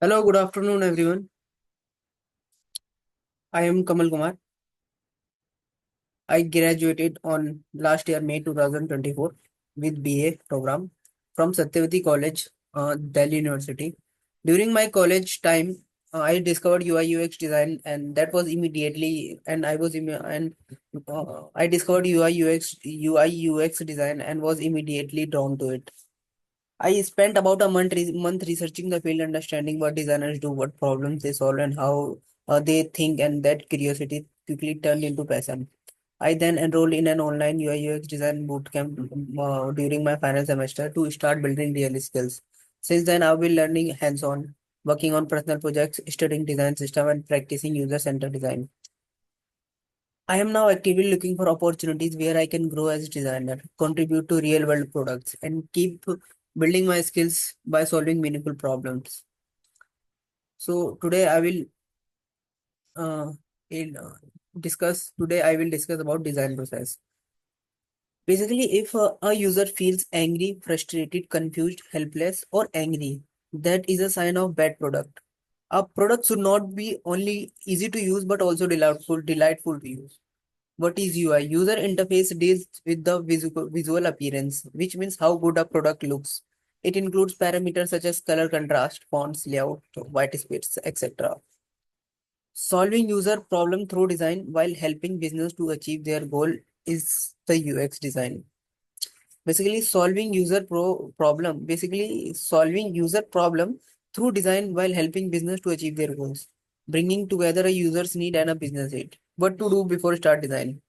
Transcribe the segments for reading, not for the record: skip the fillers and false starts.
Hello, good afternoon, everyone. I am Kamal Kumar. I graduated on last year, May 2024, with BA program from Satyavati College, Delhi University. During my college time, I discovered UI UX design, and that was immediately, and I discovered UI UX design, and was immediately drawn to it. I spent about a month researching the field, understanding what designers do, what problems they solve, and how they think, and that curiosity quickly turned into passion. I then enrolled in an online UI UX design bootcamp during my final semester to start building real skills. Since then, I've been learning hands-on, working on personal projects, studying design system, and practicing user-centered design. I am now actively looking for opportunities where I can grow as a designer, contribute to real world products, and keep building my skills by solving meaningful problems. So uh, in, uh, today I will discuss about design process. Basically, if a user feels angry, frustrated, confused, helpless, or angry, that is a sign of bad product. A product should not be only easy to use but also delightful to use. What is UI? User interface deals with the visual appearance, which means how good a product looks. It includes parameters such as color contrast, fonts, layout, white space, etc. Solving user problem through design while helping business to achieve their goal is the UX design. Basically solving user problem through design while helping business to achieve their goals. Bringing together a user's need and a business need. What to do before start design?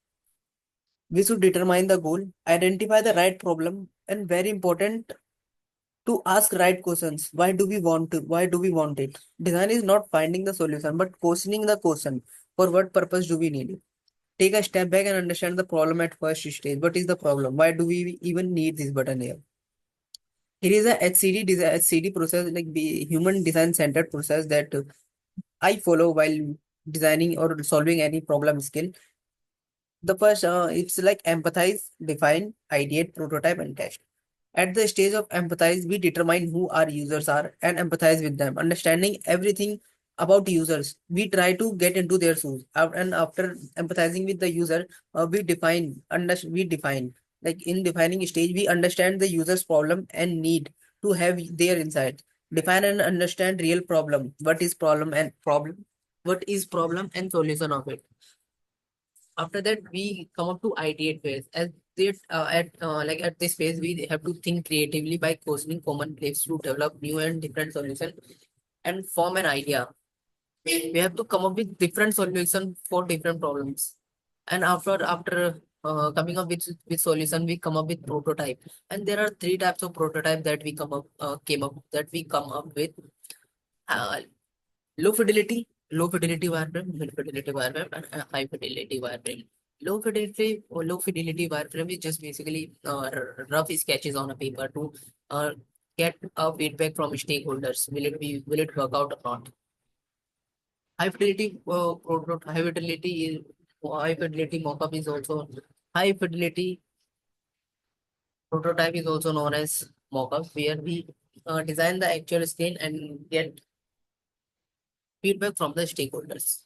We should determine the goal, identify the right problem, and very important to ask right questions. Why do we want it? Design is not finding the solution, but questioning the question. For what purpose do we need it? Take a step back and understand the problem at first stage. What is the problem? Why do we even need this button here? It is a HCD process, like the human design centered process that I follow while designing or solving any problem skill. The first, it's like empathize, define, ideate, prototype, and test. At the stage of empathize, we determine who our users are and empathize with them. Understanding everything about users, we try to get into their shoes. And after empathizing with the user, we define. Like in defining stage, we understand the user's problem and need to have their insights. Define and understand real problem. What is problem and solution of it. After that, we come up to ideate phase. At this phase, we have to think creatively by questioning common beliefs to develop new and different solutions and form an idea. We have to come up with different solutions for different problems. And after coming up with solution, we come up with prototype. And there are three types of prototype that we come up with. Uh, low fidelity wireframe, mid fidelity wireframe, and high fidelity wireframe. Low fidelity wireframe is just basically rough sketches on a paper to uh, get feedback from stakeholders. Will it work out or not? High fidelity high fidelity mockup is also high fidelity prototype is also known as mockup, where we design the actual screen and get feedback from the stakeholders.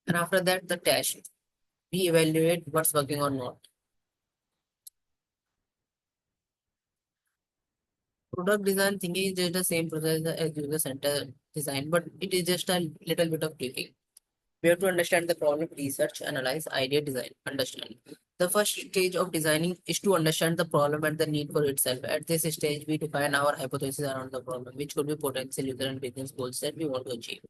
And after that, the test. We evaluate what's working or not. Product design thinking is just the same process as user center design, but it is just a little bit of tweaking. We have to understand the problem, research, analyze, idea, design, understand. The first stage of designing is to understand the problem and the need for itself. At this stage, we define our hypothesis around the problem, which could be potential user and business goals that we want to achieve.